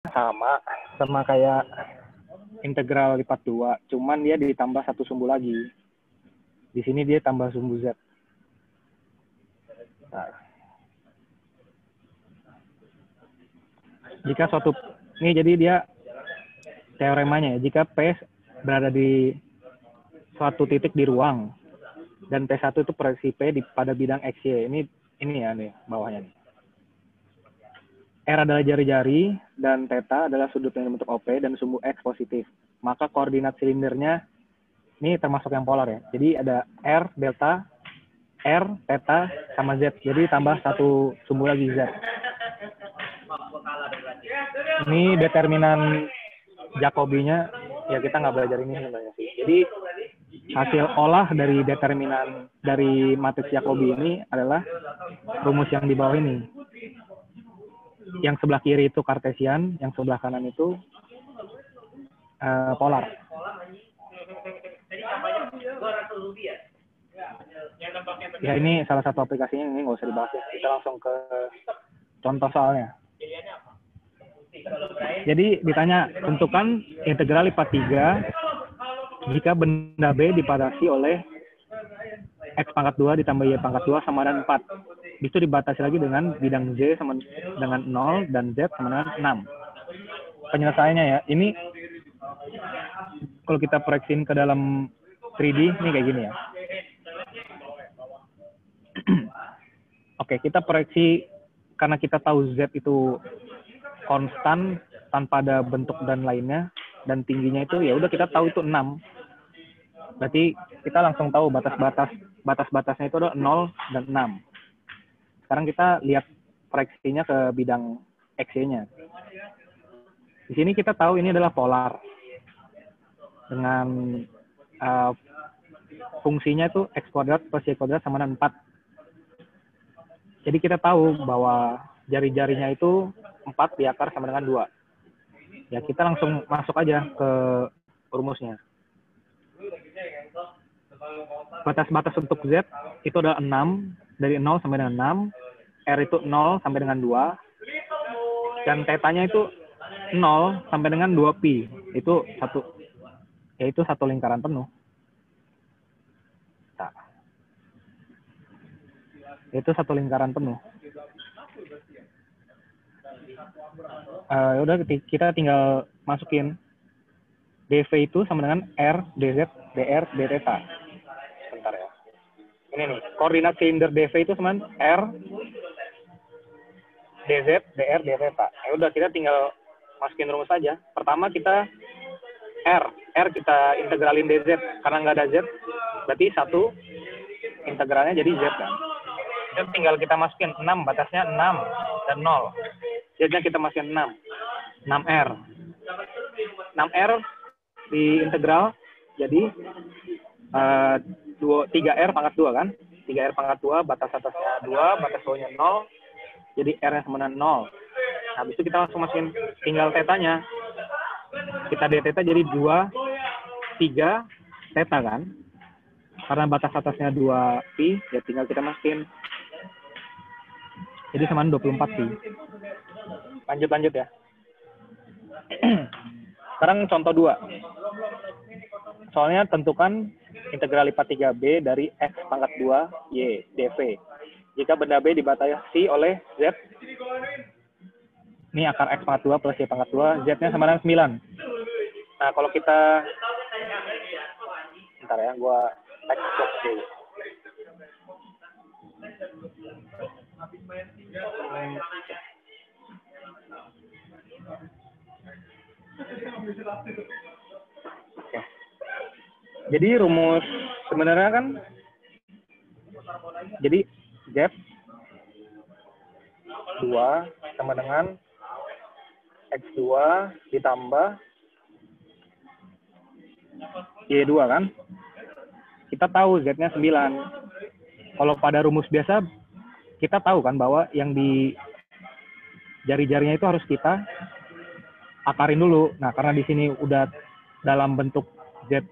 sama kayak integral lipat 2, cuman dia ditambah satu sumbu lagi. Di sini dia tambah sumbu Z. Nah. Jika suatu, ini jadi dia teoremanya ya, jika P berada di suatu titik di ruang, dan P1 itu proyeksi P pada bidang XY. Ini ya nih bawahnya nih. R adalah jari-jari dan theta adalah sudut yang bentuk OP dan sumbu X positif. Maka koordinat silindernya ini termasuk yang polar ya. Jadi ada R, delta, R, theta, sama Z. Jadi tambah satu sumbu lagi Z. Ini determinan Jacobi-nya, ya kita nggak belajar ini sebenarnya sih. Jadi hasil olah dari determinan dari matriks Jacobi ini adalah rumus yang di bawah ini. Yang sebelah kiri itu Cartesian, yang sebelah kanan itu polar. Ya ini salah satu aplikasinya, ini nggak usah dibahas ya. Kita langsung ke contoh soalnya. Jadi ditanya, tentukan integral lipat 3 jika benda B dibatasi oleh X pangkat 2 ditambah Y pangkat 2 sama dengan 4. Itu dibatasi lagi dengan bidang Z sama dengan 0 dan Z sama dengan 6. Penyelesaiannya ya, ini kalau kita proyeksiin ke dalam 3D, ini kayak gini ya. Oke, kita proyeksi karena kita tahu Z itu konstan tanpa ada bentuk dan lainnya, dan tingginya itu ya udah kita tahu itu 6. Berarti kita langsung tahu batas-batasnya itu ada 0 dan 6. Sekarang kita lihat proyeksinya ke bidang X-nya. Di sini kita tahu ini adalah polar. Dengan fungsinya itu X kuadrat plus Y kuadrat sama dengan 4. Jadi kita tahu bahwa jari-jarinya itu 4 diakar sama dengan 2. Ya kita langsung masuk aja ke rumusnya. Batas-batas untuk Z itu adalah 6, dari 0 sampai dengan 6, R itu 0 sampai dengan 2, dan tetanya itu 0 sampai dengan 2pi, itu satu lingkaran penuh. Nah, itu satu lingkaran penuh. Udah kita tinggal masukin dV itu sama dengan R, dz, dr, dθ. Bentar ya. Ini nih, koordinat silinder dV itu sama dengan R, dz, dr, dθ. Ya udah kita tinggal masukin rumus aja. Pertama kita R kita integralin dz, karena nggak ada z, berarti 1 integralnya jadi z kan. Itu tinggal kita masukin 6, batasnya 6 dan 0. Z-nya kita masukin 6R. 6R di integral jadi 3R pangkat 2 kan. 3R pangkat 2, batas atasnya 2, batas bawahnya 0. Jadi R-nya sama dengan 0. Nah, habis itu kita langsung masukin tinggal tetanya. Kita d theta jadi 2, 3 theta kan. Karena batas atasnya 2pi, ya tinggal kita masukin. Jadi sama 24 pi. Lanjut ya. Sekarang contoh 2. Soalnya tentukan integral lipat 3b dari x pangkat 2 y dv. Jika benda B dibatasi oleh z. Ini akar x pangkat 2 plus y pangkat 2, z-nya sama dengan 9. Nah, kalau kita bentar ya, gua text box dulu. Oke. Jadi rumus sebenarnya kan, jadi Z 2 sama dengan X2 ditambah Y2 kan. Kita tahu Z-nya 9. Kalau pada rumus biasa, kita tahu kan bahwa yang di jari-jarinya itu harus kita akarin dulu. Nah, karena di sini udah dalam bentuk Z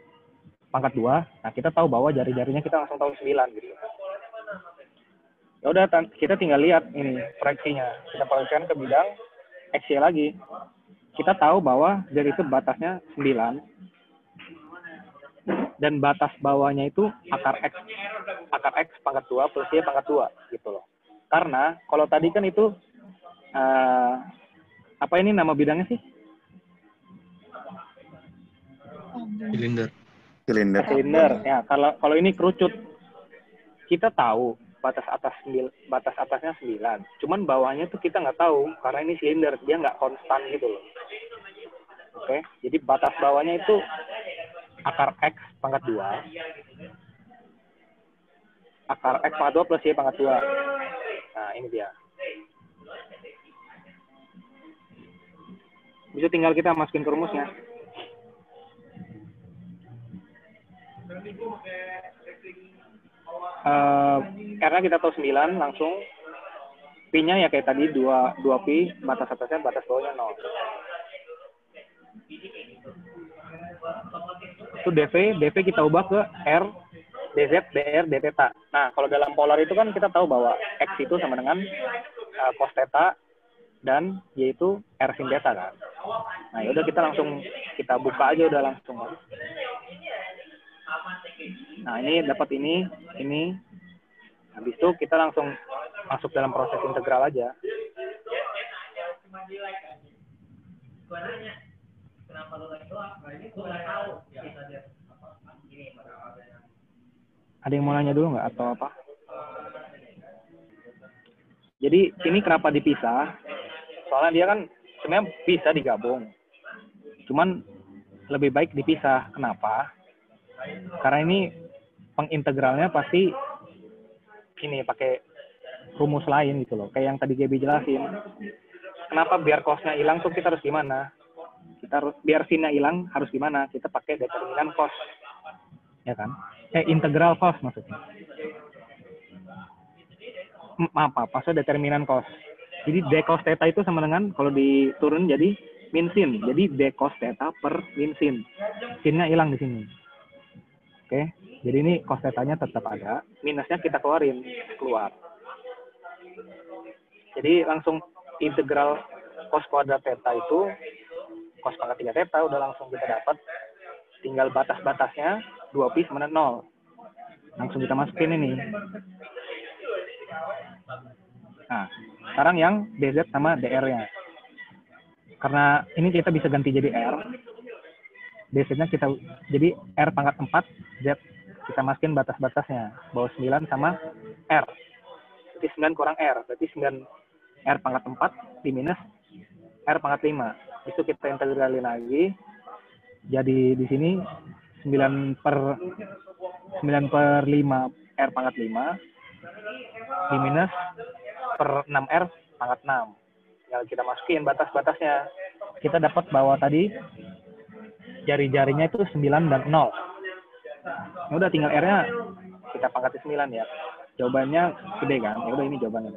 pangkat 2, nah kita tahu bahwa jari-jarinya kita langsung tahu 9 gitu. Ya udah, kita tinggal lihat ini proyeksinya. Kita proyeksikan ke bidang XY lagi. kita tahu bahwa Z itu batasnya 9 dan batas bawahnya itu akar X pangkat 2 plus Y pangkat 2 gitu loh. Karena kalau tadi kan itu apa ini nama bidangnya sih? Silinder. Ya, kalau ini kerucut. Kita tahu batas atasnya 9. Cuman bawahnya tuh kita nggak tahu karena ini silinder, dia nggak konstan gitu loh. Oke, jadi batas bawahnya itu akar X pangkat 2. Akar X pangkat 2 plus Y pangkat 2. Nah, ini dia. Bisa tinggal kita masukin ke rumusnya. Karena kita tahu 9 langsung. Pi-nya ya kayak tadi 2 pi, batas atasnya, batas bawahnya 0. Itu dv kita ubah ke R, dz, dr, d theta. Nah, kalau dalam polar itu kan kita tahu bahwa X itu sama dengan cos theta dan Y itu R sin theta kan. Nah, yaudah kita buka aja udah langsung. Nah, ini dapat ini. Habis itu kita langsung masuk dalam proses integral aja. Ada yang mau nanya dulu nggak atau apa? Jadi ini kenapa dipisah? Soalnya dia kan sebenarnya bisa digabung. Cuman lebih baik dipisah. Kenapa? Karena ini pengintegralnya pasti ini pakai rumus lain gitu loh. Kayak yang tadi Gaby jelasin. Kenapa biar cos-nya hilang tuh kita harus gimana? Kita harus biar sin-nya hilang harus gimana? Kita pakai determinan cos. Ya kan? Integral cos maksudnya. Maksudnya determinan cos. Jadi d cos theta itu sama dengan kalau diturun jadi min sin. Jadi d cos theta per min sin. Sin-nya hilang di sini. Oke. Jadi ini cos theta-nya tetap ada, minusnya kita keluar. Jadi langsung integral cos kuadrat theta itu cos pangkat 3 theta udah langsung kita dapat. Tinggal batas-batasnya 2pi sama dengan 0. Langsung kita masukin ini. Nah, sekarang yang dz sama dr-nya. Karena ini kita bisa ganti jadi r. dz-nya kita jadi r pangkat 4 z. Kita masukin batas-batasnya. Bawah 9 sama R. Berarti 9 kurang R. Berarti 9 R pangkat 4 diminus R pangkat 5. Itu kita integralin lagi. Jadi di sini 9 per 5 R pangkat 5 diminus per 6 R pangkat 6. Tinggal kita masukin batas-batasnya. Kita dapat bahwa tadi jari-jarinya itu 9 dan 0. Ya udah tinggal R-nya kita pangkatin 9 ya. Jawabannya gede kan? Ya udah ini jawabannya.